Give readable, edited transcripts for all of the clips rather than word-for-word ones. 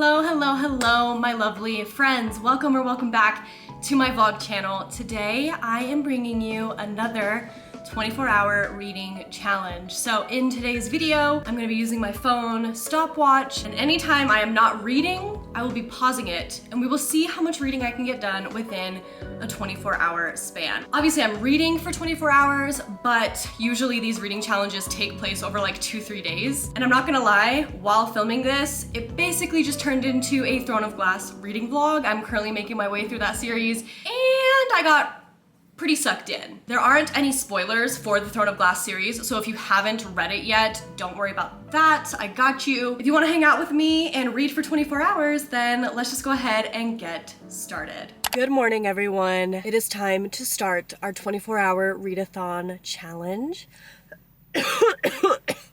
Hello, hello, hello, my lovely friends. Welcome or welcome back to my vlog channel. Today, I am bringing you another 24-hour reading challenge. So in today's video, I'm gonna be using my phone stopwatch, and anytime I am not reading, I will be pausing it, and we will see how much reading I can get done within a 24-hour span. Obviously, I'm reading for 24 hours, but usually these reading challenges take place over like 2-3 days. And I'm not gonna lie, while filming this, it basically just turned into a Throne of Glass reading vlog. I'm currently making my way through that series, and I got pretty sucked in. There aren't any spoilers for the Throne of Glass series, so if you haven't read it yet, don't worry about that. I got you. If you want to hang out with me and read for 24 hours, then let's just go ahead and get started. Good morning, everyone. It is time to start our 24-hour readathon challenge.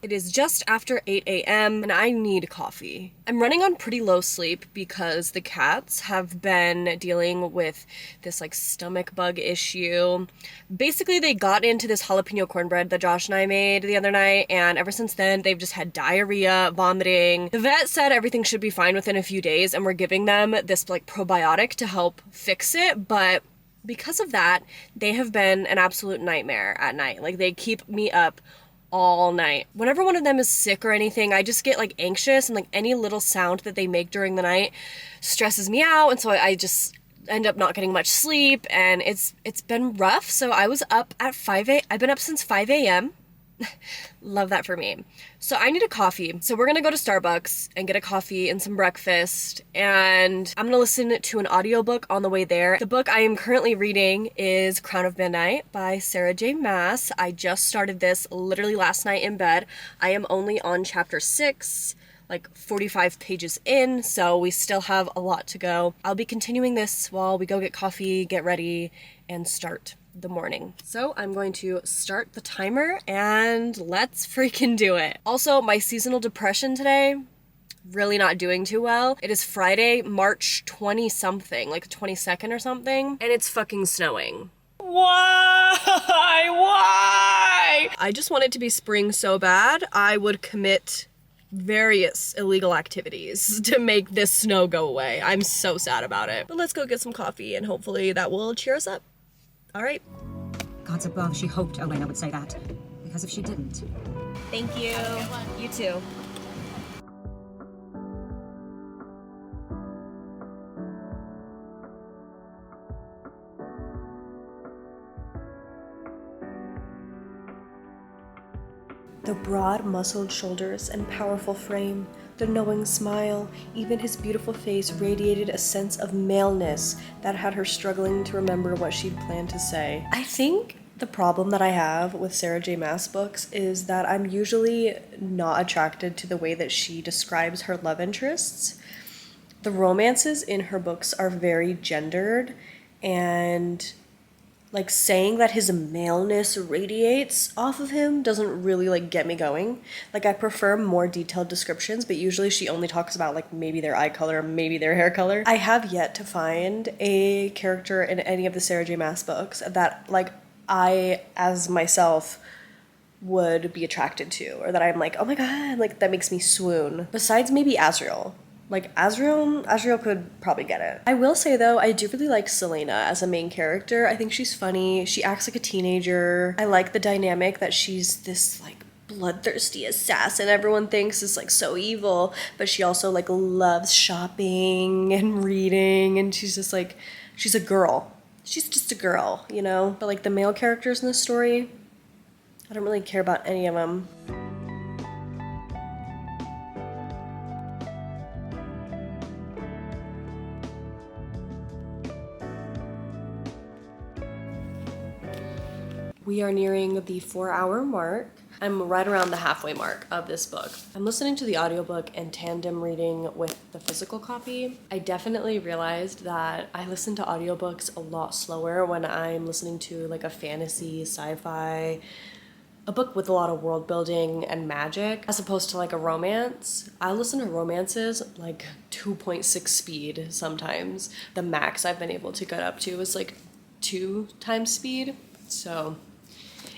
It is just after 8 a.m. and I need coffee. I'm running on pretty low sleep because the cats have been dealing with this like stomach bug issue. Basically, they got into this jalapeno cornbread that Josh and I made the other night, and ever since then, they've just had diarrhea, vomiting. The vet said everything should be fine within a few days, and we're giving them this like probiotic to help fix it, but because of that, they have been an absolute nightmare at night. Like, they keep me up all night. Whenever one of them is sick or anything, I just get like anxious, and like any little sound that they make during the night stresses me out, and so I just end up not getting much sleep, and it's been rough. So I was up at 5 a.m. I've been up since 5 a.m. Love that for me. So I need a coffee. So we're gonna go to Starbucks and get a coffee and some breakfast, and I'm gonna listen to an audiobook on the way there. The book I am currently reading is Crown of Midnight by Sarah J. Maas. I just started this literally last night in bed. I am only on chapter 6, like 45 pages in, so we still have a lot to go. I'll be continuing this while we go get coffee, get ready, and start the morning. So I'm going to start the timer and let's freaking do it. Also, my seasonal depression today, really not doing too well. It is Friday, March 20 something, like the 22nd or something, and it's fucking snowing. Why? I just want it to be spring so bad, I would commit various illegal activities to make this snow go away. I'm so sad about it. But let's go get some coffee and hopefully that will cheer us up. All right. Gods above, she hoped Elena would say that. Because if she didn't... Thank you. You too. The broad, muscled shoulders and powerful frame, the knowing smile, even his beautiful face radiated a sense of maleness that had her struggling to remember what she'd planned to say. I think the problem that I have with Sarah J. Maas books is that I'm usually not attracted to the way that she describes her love interests. The romances in her books are very gendered, and like saying that his maleness radiates off of him doesn't really like get me going. Like, I prefer more detailed descriptions, but usually she only talks about like maybe their eye color, maybe their hair color. I have yet to find a character in any of the Sarah J. Maas books that like I as myself would be attracted to, or that I'm like, oh my god, like that makes me swoon. Besides maybe Azriel. Like, Azriel could probably get it. I will say, though, I do really like Selena as a main character. I think she's funny. She acts like a teenager. I like the dynamic that she's this, like, bloodthirsty assassin everyone thinks is, like, so evil. But she also, like, loves shopping and reading. And she's just, like, she's a girl. She's just a girl, you know? But, like, the male characters in this story, I don't really care about any of them. We are nearing the 4-hour mark. I'm right around the halfway mark of this book. I'm listening to the audiobook and tandem reading with the physical copy. I definitely realized that I listen to audiobooks a lot slower when I'm listening to like a fantasy, sci-fi, a book with a lot of world building and magic, as opposed to like a romance. I listen to romances like 2.6 speed sometimes. The max I've been able to get up to is like 2 times speed. So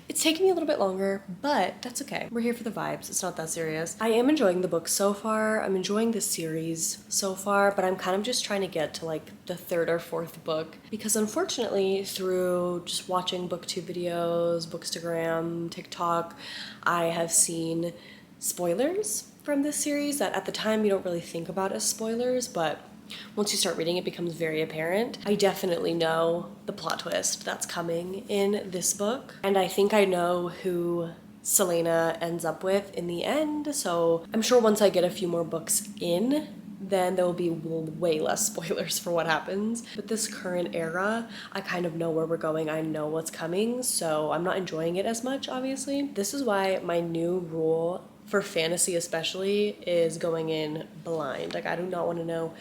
It's taking me a little bit longer, but that's okay. We're here for the vibes. It's not that serious. I am enjoying the book so far. I'm enjoying the series so far, but I'm kind of just trying to get to like the third or fourth book because unfortunately through just watching booktube videos, bookstagram, TikTok, I have seen spoilers from this series that at the time you don't really think about as spoilers, but once you start reading, it becomes very apparent. I definitely know the plot twist that's coming in this book, and I think I know who Selena ends up with in the end, so I'm sure once I get a few more books in, then there will be way less spoilers for what happens. But this current era, I kind of know where we're going, I know what's coming, so I'm not enjoying it as much, obviously. This is why my new rule for fantasy especially is going in blind. Like, I do not want to know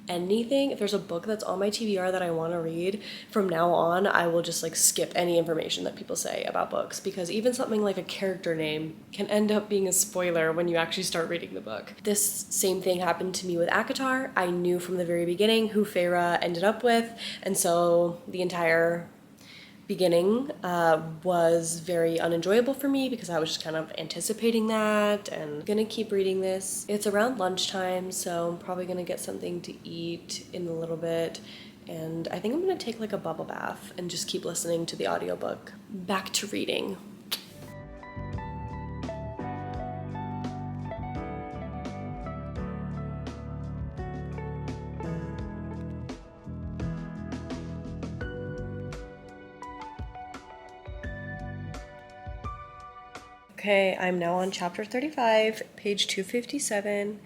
anything. If there's a book that's on my TBR that I want to read, from now on I will just like skip any information that people say about books, because even something like a character name can end up being a spoiler when you actually start reading the book. This same thing happened to me with ACOTAR. I knew from the very beginning who Feyre ended up with, and so the entire beginning was very unenjoyable for me because I was just kind of anticipating that and gonna keep reading this. It's around lunchtime, so I'm probably gonna get something to eat in a little bit, and I think I'm gonna take like a bubble bath and just keep listening to the audiobook. Back to reading. Okay, I'm now on chapter 35, page 257,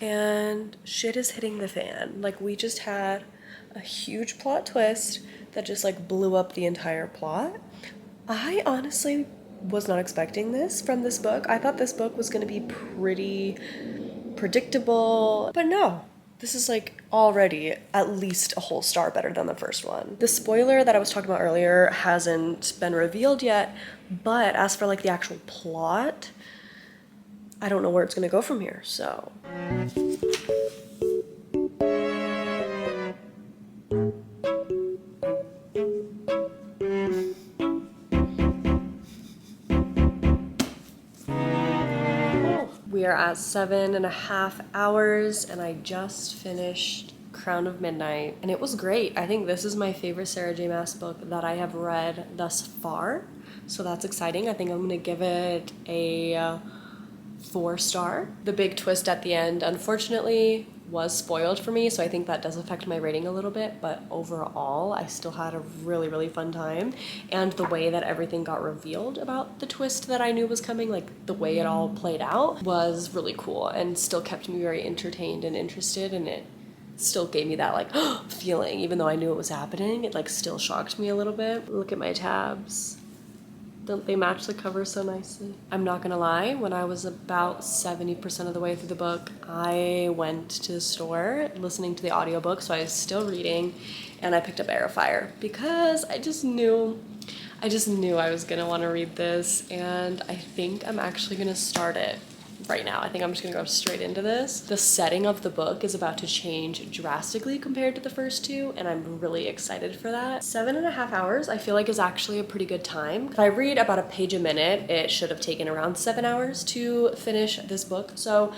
and shit is hitting the fan. Like, we just had a huge plot twist that just like blew up the entire plot. I honestly was not expecting this from this book. I thought this book was gonna be pretty predictable, but no. This is like already at least a whole star better than the first one. The spoiler that I was talking about earlier hasn't been revealed yet, but as for like the actual plot, I don't know where it's gonna go from here, so. We are at 7.5 hours and I just finished Crown of Midnight and it was great. I think this is my favorite Sarah J Maas book that I have read thus far, so that's exciting. I think I'm gonna give it a 4-star. The big twist at the end unfortunately was spoiled for me, so I think that does affect my rating a little bit, but overall I still had a really fun time, and the way that everything got revealed about the twist that I knew was coming, like the way it all played out, was really cool and still kept me very entertained and interested, and it still gave me that like feeling. Even though I knew it was happening, it like still shocked me a little bit. Look at my tabs. Don't they match the cover so nicely? I'm not gonna lie, when I was about 70% of the way through the book, I went to the store listening to the audiobook, so I was still reading, and I picked up Heir of Fire because I just knew I was gonna wanna read this, and I think I'm actually gonna start it right now. I think I'm just gonna go straight into this. The setting of the book is about to change drastically compared to the first two, and I'm really excited for that. 7.5 hours I feel like is actually a pretty good time. If I read about a page a minute, it should have taken around 7 hours to finish this book. So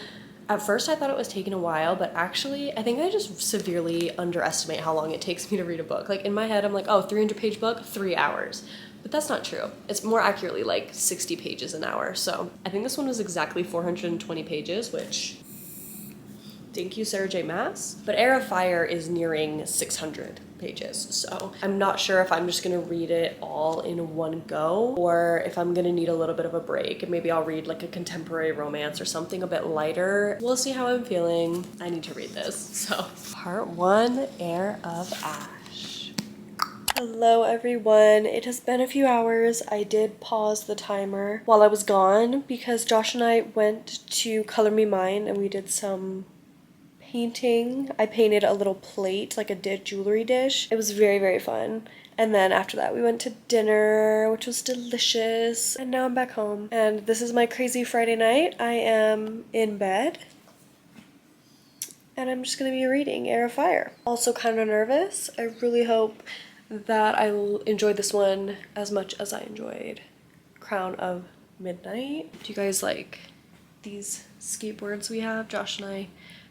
at first I thought it was taking a while, but actually I think I just severely underestimate how long it takes me to read a book. Like in my head I'm like, oh, 300-page book, 3 hours. But that's not true. It's more accurately like 60 pages an hour. So I think this one was exactly 420 pages, which, thank you, Sarah J Maas. But Heir of Fire is nearing 600 pages. So I'm not sure if I'm just gonna read it all in one go, or if I'm gonna need a little bit of a break, and maybe I'll read like a contemporary romance or something a bit lighter. We'll see how I'm feeling. I need to read this. So part 1, Heir of Ash. Hello everyone, it has been a few hours. I did pause the timer while I was gone because Josh and I went to Color Me Mine and we did some painting. I painted a little plate, like a jewelry dish. It was very fun. And then after that we went to dinner, which was delicious. And now I'm back home. And this is my crazy Friday night. I am in bed. And I'm just gonna be reading Heir of Fire. Also kind of nervous. I really hope that I enjoyed this one as much as I enjoyed crown of midnight. Do you guys like these skateboards we have? Josh and I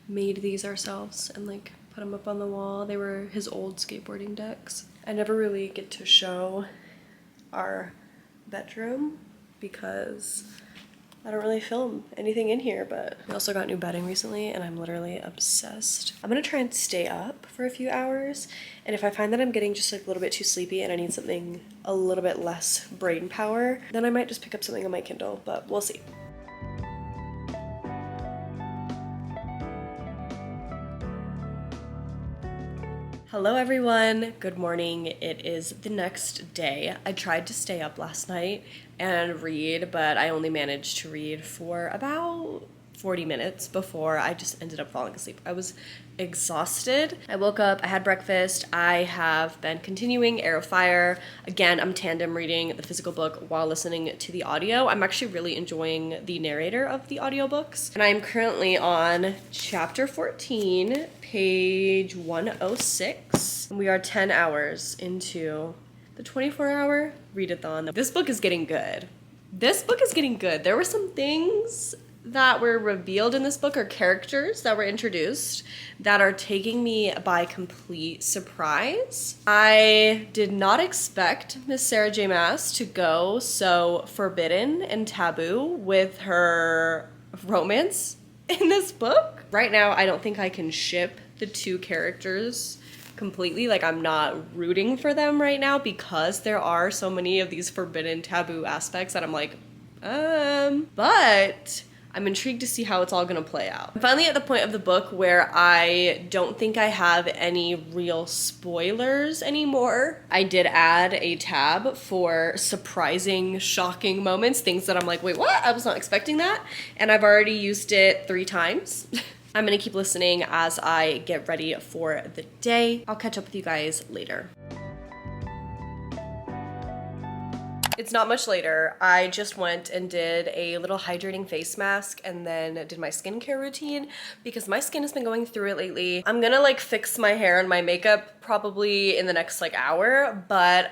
made these ourselves and like put them up on the wall. They were his old skateboarding decks. I never really get to show our bedroom because I don't really film anything in here, but we also got new bedding recently and I'm literally obsessed. I'm gonna try and stay up for a few hours, and if I find that I'm getting just like a little bit too sleepy and I need something a little bit less brain power, then I might just pick up something on my Kindle, but we'll see. Hello everyone, good morning. It is the next day. I tried to stay up last night and read, but I only managed to read for about 40 minutes before I just ended up falling asleep. I was exhausted. I woke up, I had breakfast. I have been continuing Heir of Fire. Again, I'm tandem reading the physical book while listening to the audio. I'm actually really enjoying the narrator of the audiobooks. And I'm currently on chapter 14, page 106. And we are 10 hours into the 24-hour readathon. This book is getting good. This book is getting good. There were some things that were revealed in this book, or characters that were introduced, that are taking me by complete surprise. I did not expect Miss Sarah J. Maas to go so forbidden and taboo with her romance in this book. Right now, I don't think I can ship the two characters completely. Like, I'm not rooting for them right now because there are so many of these forbidden taboo aspects that I'm like, but I'm intrigued to see how it's all gonna play out. I'm finally at the point of the book where I don't think I have any real spoilers anymore. I did add a tab for surprising, shocking moments, things that I'm like, wait, what? I was not expecting that. And I've already used it 3 times. I'm gonna keep listening as I get ready for the day. I'll catch up with you guys later. It's not much later. I just went and did a little hydrating face mask and then did my skincare routine because my skin has been going through it lately. I'm gonna like fix my hair and my makeup probably in the next like hour, but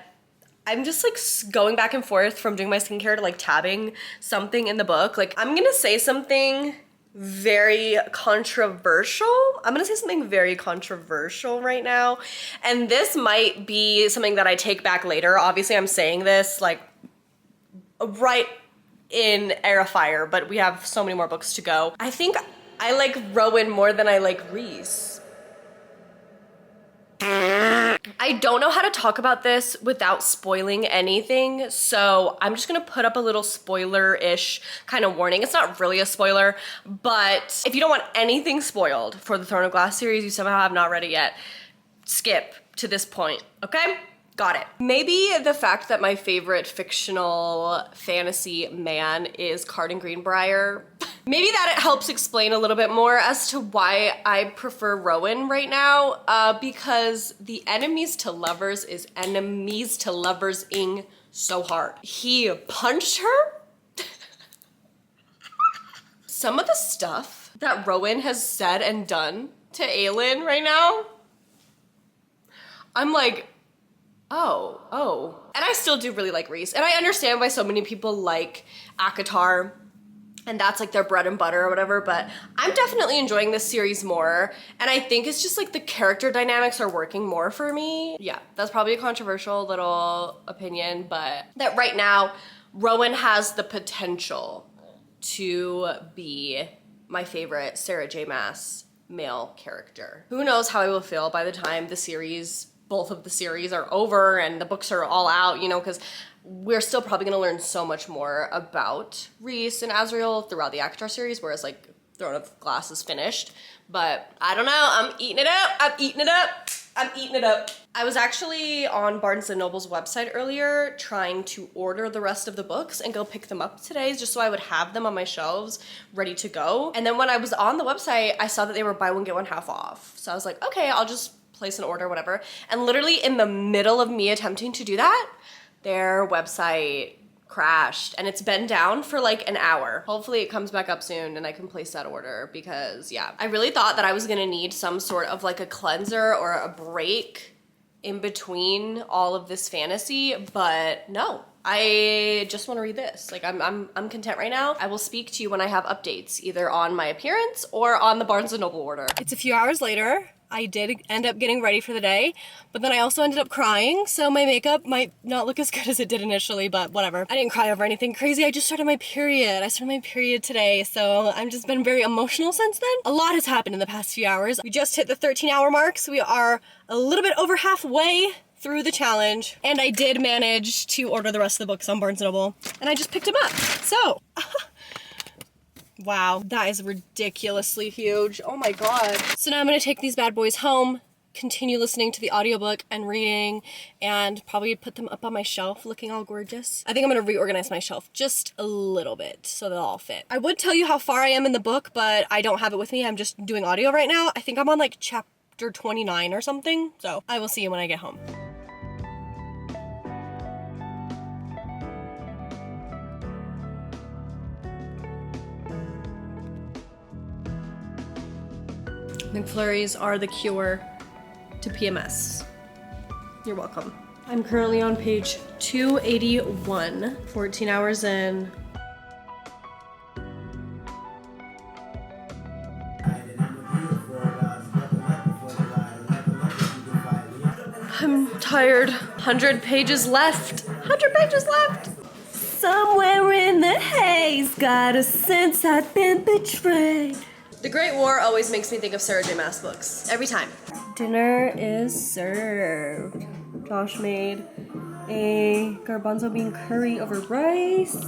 I'm just like going back and forth from doing my skincare to like tabbing something in the book. Like, I'm gonna say something very controversial. I'm gonna say something very controversial right now. And this might be something that I take back later. Obviously, I'm saying this like right in Heir of Fire, but we have so many more books to go. I think I like Rowan more than I like Rhys. I don't know how to talk about this without spoiling anything, so I'm just gonna put up a little spoiler-ish kind of warning. It's not really a spoiler, but if you don't want anything spoiled for the Throne of Glass series, you somehow have not read it yet, skip to this point, okay? Got it. Maybe the fact that my favorite fictional fantasy man is Cardin Greenbrier, maybe that it helps explain a little bit more as to why I prefer Rowan right now, because the enemies to lovers is enemies to lovers-ing so hard. He punched her. Some of the stuff that Rowan has said and done to Aelin right now, I'm like, oh. And I still do really like Rhys. And I understand why so many people like ACOTAR, and that's like their bread and butter or whatever, but I'm definitely enjoying this series more. And I think it's just like the character dynamics are working more for me. Yeah, that's probably a controversial little opinion, but that right now, Rowan has the potential to be my favorite Sarah J. Maas male character. Who knows how I will feel by the time both of the series are over and the books are all out, you know, because we're still probably going to learn so much more about Rhys and Azriel throughout the ACOTAR series, whereas like Throne of Glass is finished. But I don't know, I'm eating it up. I was actually on Barnes & Noble's website earlier trying to order the rest of the books and go pick them up today just so I would have them on my shelves ready to go. And then when I was on the website, I saw that they were buy one, get one half off. So I was like, okay, I'll just place an order, whatever. And literally in the middle of me attempting to do that, their website crashed and it's been down for like an hour. Hopefully it comes back up soon and I can place that order because yeah, I really thought that I was gonna need some sort of like a cleanser or a break in between all of this fantasy, but no. I just want to read this. Like, I'm content right now. I will speak to you when I have updates, either on my appearance or on the Barnes & Noble order. It's a few hours later. I did end up getting ready for the day, but then I also ended up crying, so my makeup might not look as good as it did initially, but whatever. I didn't cry over anything crazy. I just started my period. I started my period today, so I've just been very emotional since then. A lot has happened in the past few hours. We just hit the 13-hour mark, so we are a little bit over halfway through the challenge, and I did manage to order the rest of the books on Barnes & Noble, and I just picked them up. So, wow, that is ridiculously huge. Oh my god. So now I'm gonna take these bad boys home, continue listening to the audiobook and reading, and probably put them up on my shelf looking all gorgeous. I think I'm gonna reorganize my shelf just a little bit so they'll all fit. I would tell you how far I am in the book, but I don't have it with me. I'm just doing audio right now. I think I'm on like chapter 29 or something, so I will see you when I get home. McFlurries are the cure to PMS. You're welcome. I'm currently on page 281, 14 hours in. I'm tired. 100 pages left. 100 pages left. Somewhere in the haze, got a sense I've been betrayed. The Great War always makes me think of Sarah J. Maas books. Every time. Dinner is served. Josh made a garbanzo bean curry over rice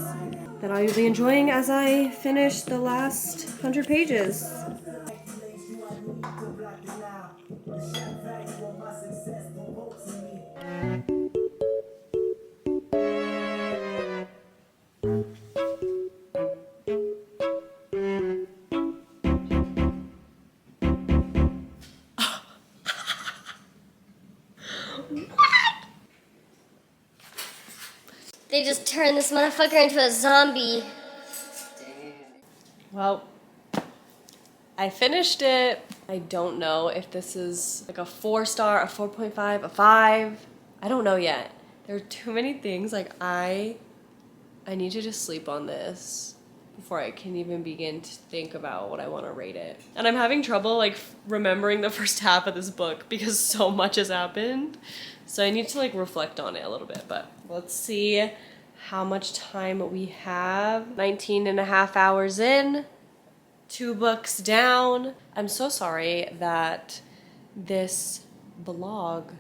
that I'll be enjoying as I finish the last 100 pages. They just turned this motherfucker into a zombie. Well, I finished it. I don't know if this is like a 4-star, a 4.5, a 5. I don't know yet. There are too many things. Like, I need to just sleep on this before I can even begin to think about what I want to rate it. And I'm having trouble like remembering the first half of this book because so much has happened. So I need to like reflect on it a little bit, but let's see how much time we have. 19 and a half hours in, 2 books down. I'm so sorry that this blog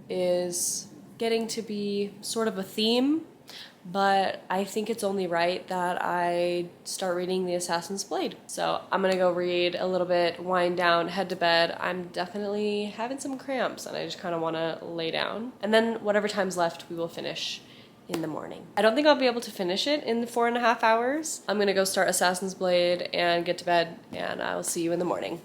is getting to be sort of a theme, but I think it's only right that I start reading The Assassin's Blade. So I'm gonna go read a little bit, wind down, head to bed. I'm definitely having some cramps and I just kind of want to lay down. And then whatever time's left, we will finish in the morning. I don't think I'll be able to finish it in the 4.5 hours. I'm gonna go start Assassin's Blade and get to bed, and I will see you in the morning.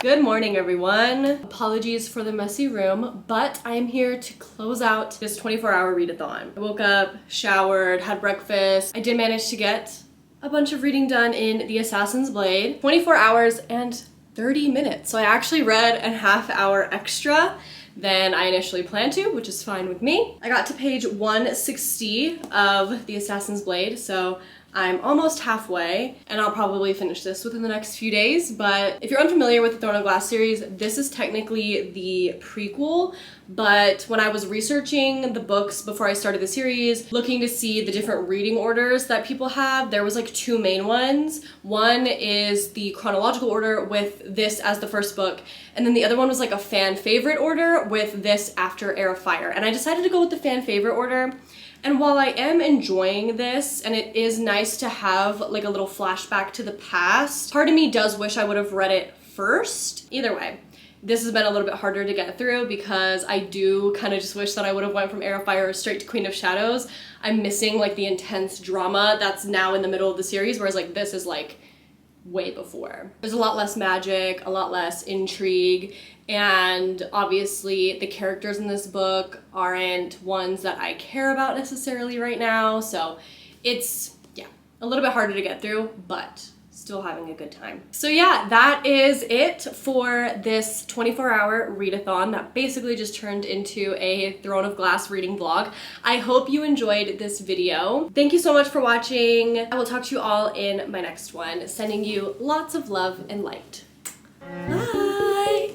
Good morning, everyone. Apologies for the messy room, but I am here to close out this 24-hour readathon. I woke up, showered, had breakfast. I did manage to get a bunch of reading done in The Assassin's Blade. 24 hours and 30 minutes. So I actually read a half-hour extra than I initially planned to, which is fine with me. I got to page 160 of The Assassin's Blade, so I'm almost halfway, and I'll probably finish this within the next few days, but if you're unfamiliar with the Throne of Glass series, this is technically the prequel, but when I was researching the books before I started the series, looking to see the different reading orders that people have, there was like 2 main ones. One is the chronological order with this as the first book, and then the other one was like a fan favorite order with this after Heir of Fire, and I decided to go with the fan favorite order. And while I am enjoying this, and it is nice to have like a little flashback to the past, part of me does wish I would have read it first. Either way, this has been a little bit harder to get through because I do kind of just wish that I would have went from Heir of Fire straight to Queen of Shadows. I'm missing like the intense drama that's now in the middle of the series, whereas like this is like way before. There's a lot less magic, a lot less intrigue, and obviously the characters in this book aren't ones that I care about necessarily right now, so it's, yeah, a little bit harder to get through, but still having a good time. So yeah, that is it for this 24-hour readathon that basically just turned into a Throne of Glass reading vlog. I hope you enjoyed this video. Thank you so much for watching. I will talk to you all in my next one. Sending you lots of love and light. Bye!